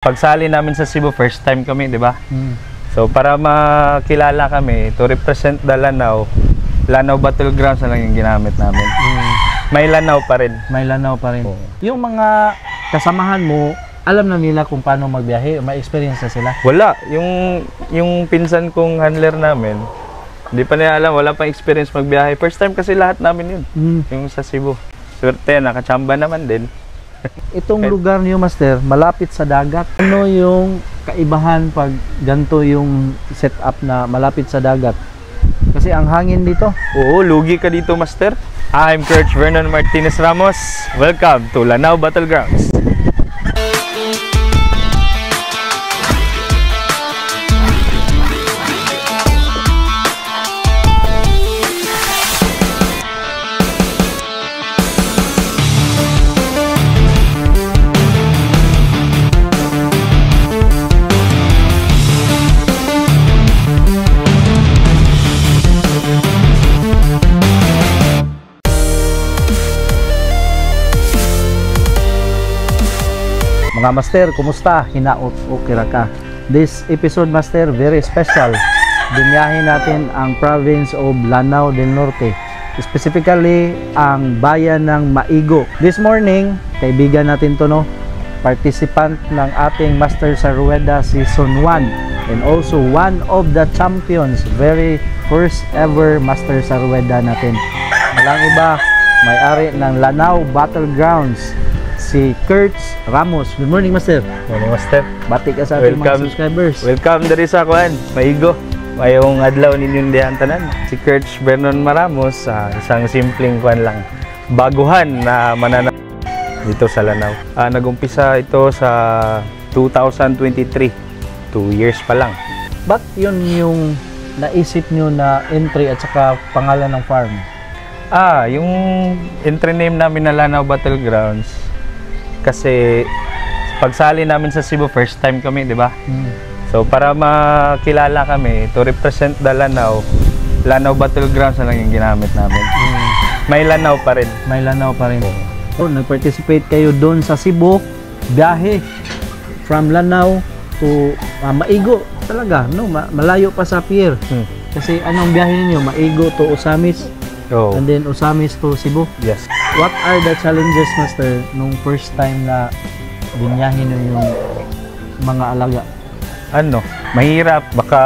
Pagsali namin sa Cebu, first time kami, di ba? So, para makilala kami, to represent the Lanao, Lanao Battlegrounds na lang yung ginamit namin. May Lanao pa rin. May Lanao pa rin. Yung mga kasamahan mo, alam na nila kung paano magbiyahe, may experience na sila? Wala. Yung pinsan kong handler namin, hindi pa nila alam, wala pang experience magbiyahe. First time kasi lahat namin yun, yung sa Cebu. Swerte, nakachamba naman din. Itong lugar niyo, Master, malapit sa dagat. Ano yung kaibahan pag ganito yung setup na malapit sa dagat? Kasi ang hangin dito. Oo, lugi ka dito, Master. I'm Coach Vernon Martinez Ramos. Welcome to Lanao Battlegrounds. Mga Master, kumusta? Hinaot o kira ka? This episode, Master, very special. Binyahin natin ang province of Lanao del Norte. Specifically, ang bayan ng Maigo. This morning, kaibigan natin to, no? Participant ng ating Master sa Rueda Season 1. And also, one of the champions. Very first ever Master sa Rueda natin. Walang iba, may-ari ng Lanao Battlegrounds, si Kurt Ramos. Good morning, Master. Morning, Master. Bati ka sa ating mga subscribers. Welcome dari sa kuan, Maigo. Mayong adlaw ninyong diyan tanan. Si Kurt Vernon Ramos, isang simpleng kuan lang. Baguhan na mananaw dito sa Lanao. Nagumpisa ito sa 2023. 2 years pa lang. Ba't yun yung naisip nyo na entry at saka pangalan ng farm? Yung entry name namin na Lanao Battlegrounds kasi pagsali namin sa Cebu, first time kami, di ba? So, para makilala kami, to represent the Lanao, Lanao Battlegrounds na lang yung ginamit namin. May Lanao pa rin. May Lanao pa rin. So, nag-participate kayo doon sa Cebu, biyahe from Lanao to Maigo talaga, no? Malayo pa sa pier. Kasi anong biyahe niyo? Maigo to Osamis, and then Osamis to Cebu. Yes. What are the challenges, Master, nung first time na binyahin nyo yung mga alaga? Mahirap. Baka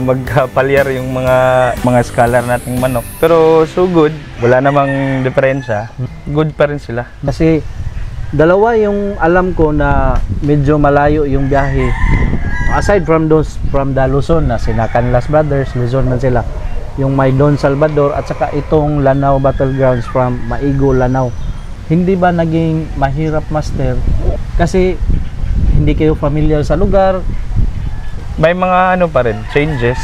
magpalyar yung mga scholar nating manok. Pero so good. Wala namang diferensya. Good pa rin sila. Kasi dalawa yung alam ko na medyo malayo yung biyahe. Aside from the Luzon na sina Canlas Brothers, Luzon man sila. Yung may Don Salvador at saka itong Lanao Battlegrounds from Maigo, Lanao. Hindi ba naging mahirap, Master? Kasi hindi kayo familiar sa lugar. May mga pa rin, changes.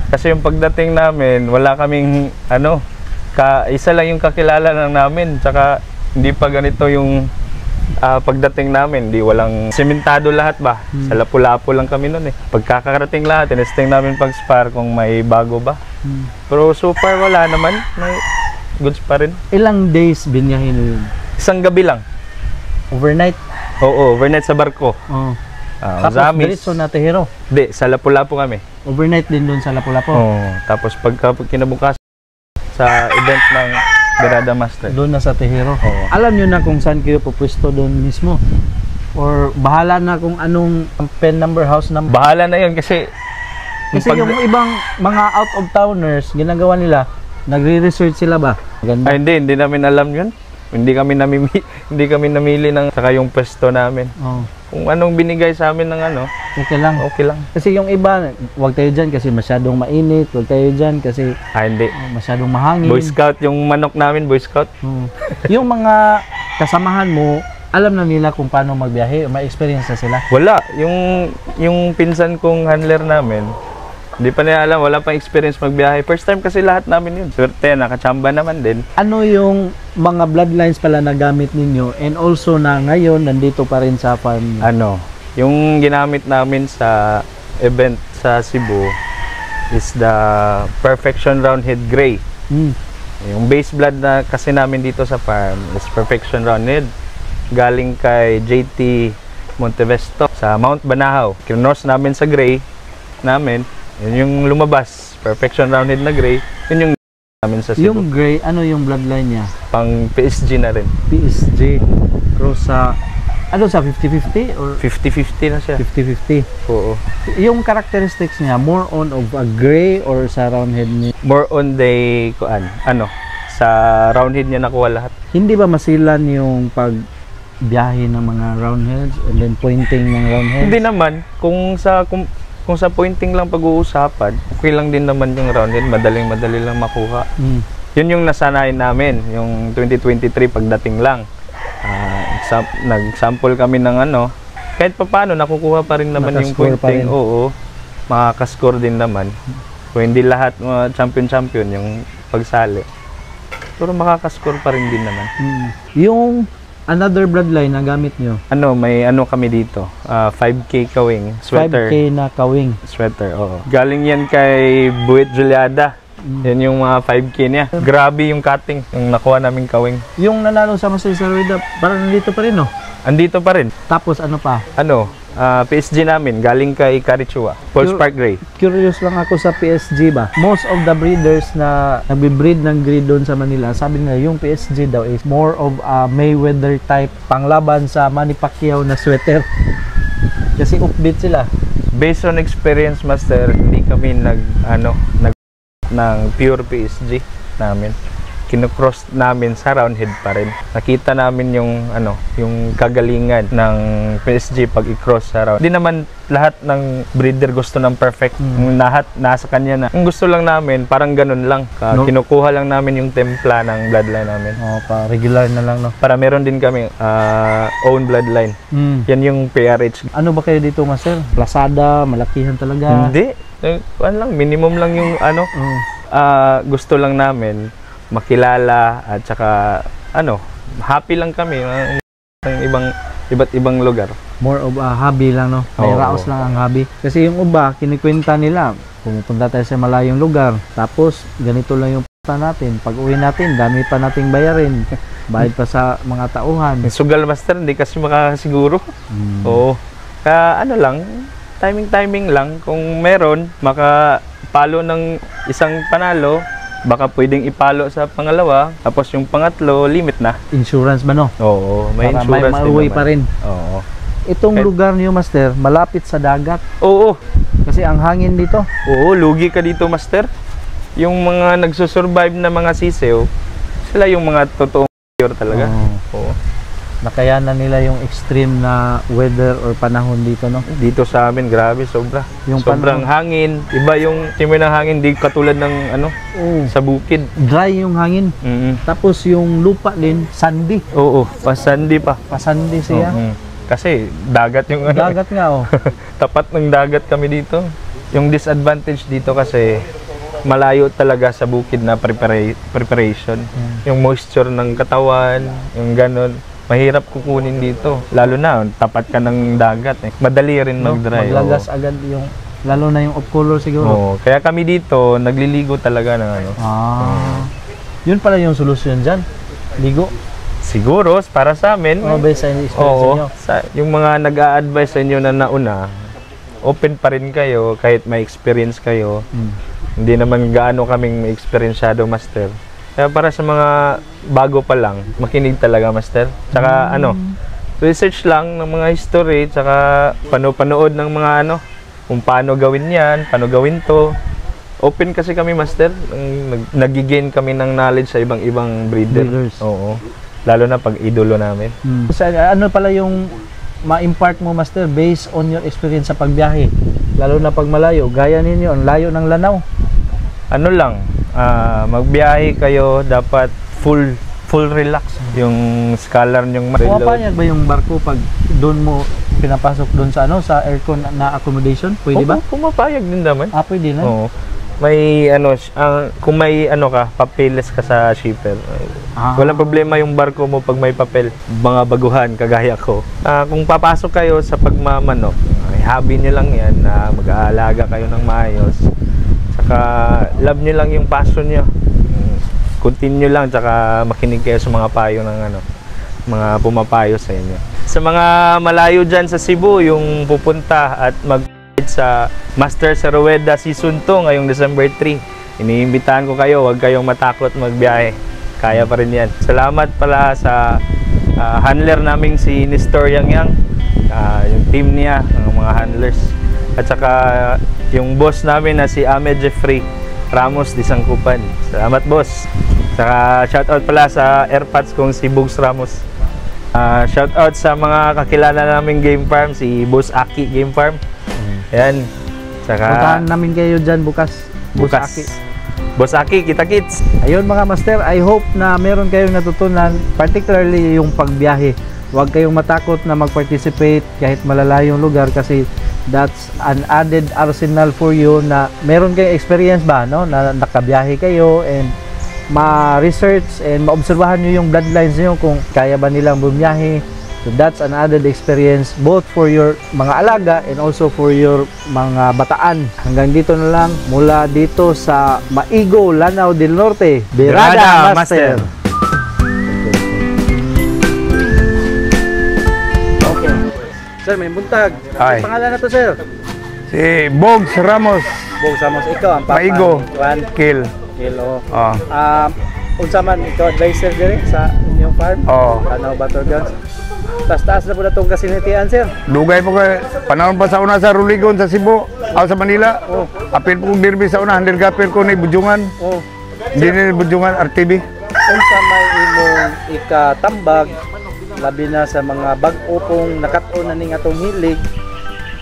Kasi yung pagdating namin, wala kaming isa lang yung kakilala lang namin. Tsaka hindi pa ganito yung pagdating namin, walang sementado lahat ba. Sa Lapu-Lapu lang kami noon eh. Pagkakarating lahat, tinesting namin pag-spar kung may bago ba. Pero so far wala naman, may goods pa rin. Ilang days binyahin nyo yun? Isang gabi lang. Overnight? Oo, overnight sa barko. Tapos diretso na Tehero? Hindi, sa Lapu-Lapu kami. Overnight din doon sa Lapu-Lapu? Tapos pagka kinabukas sa event ng Berada Master. Doon na sa Tehero? Alam nyo na kung saan kayo pupwesto doon mismo? Or bahala na kung anong pen number, house number? Bahala na yun kasi yung ibang mga out of towners, ginagawa nila, nagre-research sila ba? Ganda. Hindi namin alam yun. Hindi kami namili ng saka yung pwesto namin. Kung anong binigay sa amin ng okay lang. Okay lang. Kasi yung iba, wag tayo dyan kasi masyadong mainit, wag tayo dyan kasi hindi. Masyadong mahangin. Boy Scout, yung manok namin, Boy Scout. Yung mga kasamahan mo, alam na nila kung paano magbiyahe, may experience na sila? Wala. Yung pinsan kong handler namin, hindi pa nila alam, wala pang experience magbiyahe. First time kasi lahat namin yun. Swerte, nakachamba naman din. Ano yung mga bloodlines pala na gamit ninyo and also na ngayon nandito pa rin sa farm? Yung ginamit namin sa event sa Cebu is the Perfection Roundhead Gray. Yung base blood na kasi namin dito sa farm is Perfection Roundhead. Galing kay JT Montevesto, sa Mount Banahaw. Kinurse namin sa gray namin. Yun yung lumabas. Perfection roundhead na gray. Yun yung namin sa Cebu. Yung gray, ano yung bloodline niya? Pang PSG na rin. PSG. Cross sa, ano sa 50-50 or 50-50 na siya. 50-50? Oo. Yung characteristics niya, more on of a gray or sa roundhead niya? More on the, sa roundhead niya nakuha lahat. Hindi ba masilan yung pagbiyahe ng mga roundheads and then pointing ng roundheads? Hindi naman. Kung sa pointing lang pag-uusapan, okay lang din naman yung roundhead. Madali lang makuha. Yun yung nasanayin namin. Yung 2023 pagdating lang. Nag-sample kami ng kahit pa paano nakukuha pa rin naman yung pointing. Oo, makakascore din naman. Kung hindi lahat champion yung pagsali, pero makakascore pa rin din naman. Yung another bloodline na gamit nyo? May kami dito, 5K kawing sweater. 5K na kawing Sweater, oo. Galing yan kay Buit Juliada. Yan yung mga 5K niya. Grabe yung cutting, yung nakuha naming kawing. Yung nanalo sa Master Sarwida, parang nandito pa rin, no? Andito pa rin. Tapos ano pa? PSG namin, galing kay Carichua, Paul Spark Gray. Curious lang ako sa PSG ba. Most of the breeders na nagbe-breed ng gray doon sa Manila, sabi nila yung PSG daw is more of a Mayweather type panglaban sa Manny Pacquiao na sweater. Kasi upbeat sila. Based on experience, Master, hindi kami ng pure PSG namin. Kinocross namin sa roundhead pa rin. Nakita namin yung kagalingan ng PSG pag i-cross sa round. Hindi naman lahat ng breeder gusto ng perfect. Lahat nasa kanya na. Ang gusto lang namin, parang ganun lang. Kinukuha lang namin yung templa ng bloodline namin. Regular na lang, no? Para meron din kami own bloodline. Yan yung PRH. Ano ba kayo dito, Master? Lazada, malakihan talaga? Hindi. Minimum lang yung gusto lang namin makilala at saka happy lang kami ng iba't ibang lugar. More of a hobby lang, no? May raos lang ang hobby. Kasi yung iba, kinikwenta nila, pumupunta tayo sa malayong lugar, tapos ganito lang yung punta natin. Pag uwi natin, dami pa nating bayarin. Bayad pa sa mga tauhan. Sugal, Master, hindi kasi makakasiguro. Oo. Kaya lang, timing lang. Kung meron, makapalo ng isang panalo, baka pwedeng ipalo sa pangalawa, tapos yung pangatlo, limit na. Insurance ba, no? Oo, may para insurance may mauwi pa rin. Oo. Itong lugar niyo, Master, malapit sa dagat. Oo. Kasi ang hangin dito. Oo, lugi ka dito, Master. Yung mga nagsusurvive na mga sisew, sila yung mga totoong pure talaga. Oo. Nakayanan nila yung extreme na weather or panahon dito, no? Dito sa amin, grabe, sobra. Yung sobrang hangin. Iba yung timoy ng hangin, di katulad ng sa bukid. Dry yung hangin. Tapos yung lupa din, sandy. Oo, pasandi pa. Pasandi siya. Kasi dagat yung Dagat nga, Tapat ng dagat kami dito. Yung disadvantage dito kasi malayo talaga sa bukid na preparation. Yung moisture ng katawan, yung ganon. Mahirap kukunin dito. Lalo na, tapat ka ng dagat. Madali rin mag-dry. Maglagas agad yung, lalo na yung off color siguro. Oo. Kaya kami dito, nagliligo talaga ng Yun pala yung solusyon dyan. Ligo. Siguro, para sa amin. Based sa experience nyo. Yung mga nag-a-advise sa inyo na nauna, open pa rin kayo, kahit may experience kayo. Hindi naman gaano kaming may experienceado, Master. Kaya para sa mga bago pa lang, makinig talaga, Master. Tsaka research lang ng mga history, tsaka panood ng mga kung paano gawin yan, paano gawin to. Open kasi kami, Master. Nag-gain kami ng knowledge sa ibang breeders. Oo. Lalo na pag idolo namin. Ano pala yung ma-impart mo, Master, based on your experience sa pagbiyahe? Lalo na pag malayo, gaya ninyo, ang layo ng Lanao. Magbiyahe kayo, dapat full relax. Yung scholar nyong Pumapayag ba yung barko pag doon mo pinapasok doon sa sa aircon na accommodation? Pwede ba? Pumapayag din naman. Pwede na. Oo. May kung may papeles ka sa shipper. Walang problema yung barko mo pag may papel. Mga baguhan kagaya ko. Kung papasok kayo sa pagmamanok, hobby niyo lang yan, mag-aalaga kayo ng maayos. Saka love niyo lang yung passion niyo. Continue lang, tsaka makinig kayo sa mga payo ng mga pumapayo sa inyo. Sa mga malayo dyan sa Cebu, yung pupunta at mag sa Master sa Rueda Season 2 ngayong December 3. Iniimbitahan ko kayo, huwag kayong matakot magbiyahe. Kaya pa rin yan. Salamat pala sa handler naming si Nestor Yang, yung team niya, ang mga handlers. At saka yung boss namin na si Ahmed Jeffrey Ramos di Sangkupan. Salamat boss. Saka shoutout pala sa Airpods kong si Bugs Ramos. Shoutout sa mga kakilala naming game farm, si Boss Aki Game Farm. Ayan. Saka Puntahan namin kayo dyan bukas. bukas. Boss Aki, kita kits. Ayun mga master, I hope na meron kayong natutunan, particularly yung pagbiyahe. Huwag kayong matakot na mag-participate kahit malalayong lugar kasi that's an added arsenal for you na meron kayong experience ba, no? Na nakabiyahe kayo and ma-research and maobserbahan nyo yung bloodlines nyo kung kaya ba nilang bumiyahe. So that's an added experience both for your mga alaga and also for your mga bataan. Hanggang dito na lang mula dito sa Maigo, Lanao del Norte, Birada Master. Okay. Sir, may buntag. Ay. Ang pangalan na to, sir? Si Bugs Ramos, Bog Samos, ikaw ang papa. Maigo, Juan Kill. Kilo. Oh. Unsa man ikaw advisor dire sa inyong farm? Oh. Lanao Battle Guns. Taas na po na itong kasinitian, sir. Dugay po kay panahon pa sa una sa Ruligon sa Cebu, sa Manila. Oh. Apil po derby sa una, handle kapil ko ni Bujungan. Oh. Hindi ni Bujungan RTB. Unsa may imong ikatambag labi na sa mga bag-o pong nakat-on na ning atong hilig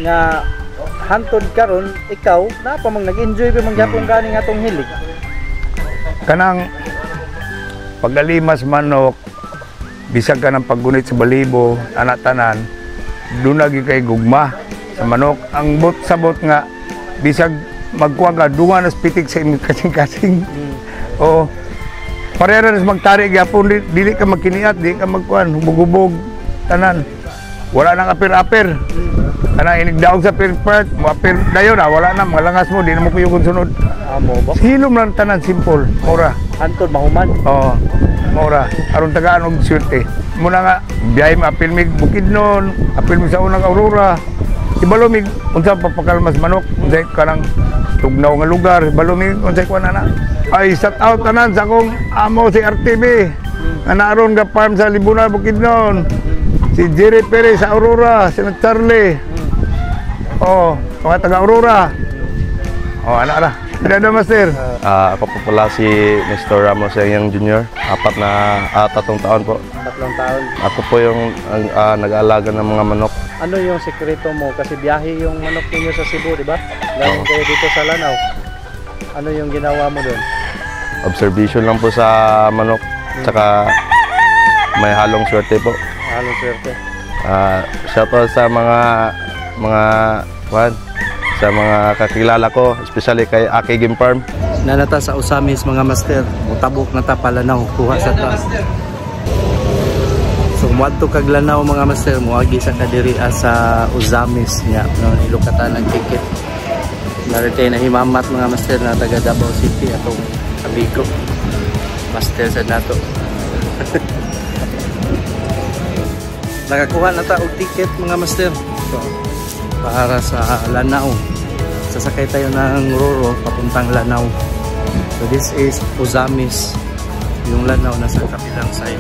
nga hantod karon ikaw na pa mang nag-enjoy pa mang gyapon kaning atong hilig. Kanang pagalimas manok, bisag ka ng paggunit sa balibo, anak tanan, doon lagi kay gugma sa manok. Ang bot sa bot nga, bisag magkuha ka, dunga na pitik sa imong kasing-kasing. O, parera na magtari gyapon, dili ka magkiniat, dili ka magkuhan, hubog-hubog, tanan. Wala nang apir-apir. Kanang inigdaog sa apir-part, mo apir dayon na, wala na, mga langas mo, di na mo kuyukon sunod. Amo ba? Hilom lang tanan, simple, mura. Hantod mahuman. Oo, mura. Aron tagaan og swerte. Muna nga, biyahe mo, apil mig Bukidnon, apil mig sa unang Aurora. Ibalo mig, unsa papakalmas manok, unsay kanang tugnaw nga lugar, ibalo mig, unsay kuha na. Ay, shout out tanan sa akong amo si RTB. Nga naroon nga farm sa Libuna, Bukidnon. Si Jerry Perez sa Aurora, si Charlie. Oo, mga taga Aurora. Oo, anak na. Birada Master. Ako po pala si Nestor Ramos Yang Jr. 3 taon po. 3 taon. Ako po yung nag-aalaga ng mga manok. Ano yung sekreto mo? Kasi biyahe yung manok ninyo sa Cebu, di ba? Galing kayo dito sa Lanao. Ano yung ginawa mo doon? Observation lang po sa manok. Tsaka may halong swerte po. Halong swerte. Shoutout sa sa mga kakilala ko, especially kay Aki Game Farm. Nanata sa Usamis mga master, mutabok na ta palanaw, kuha sa ta. So muadto kag Lanao mga master, muagi sa kadiri sa Usamis nya, no, ilukatan ng ticket. Narite na himamat mga master na taga Davao City atong Abico. Master sa nato. Nakakuha na ta og ticket mga master. So, para sa Lanao. Sasakay tayo ng Roro papuntang Lanao. So this is Usamis. Yung Lanao nasa kabilang side.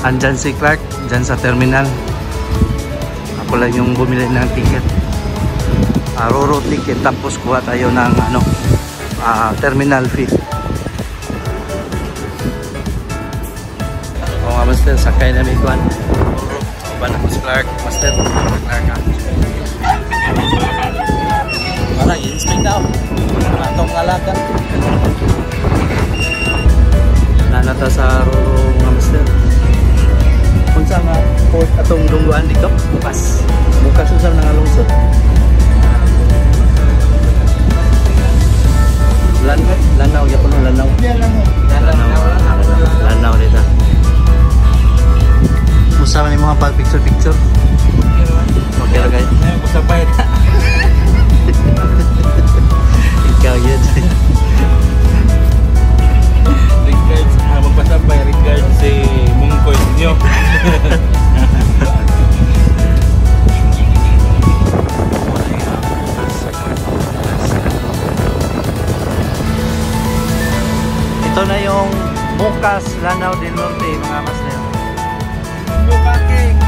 Andyan si Clark, dyan sa terminal. Ako lang yung bumili ng ticket. Roro ticket, tapos kuha tayo ng terminal fee. O nga master, sakay na may kuhan. Ban ako si Clark, master. Clark ka. Parang i-inspect na ako. Matong alaga. Nanata sa Roro nga master. Kung saan nga port atong lungguan dito? Bukas. Bukas usap na nga lungsod. Lanao, yapon ng Lanao. Lanao dito. Musta man yung mga pag-picture-picture? Anong Mukas Lanao del Norte, mga master? Bukaking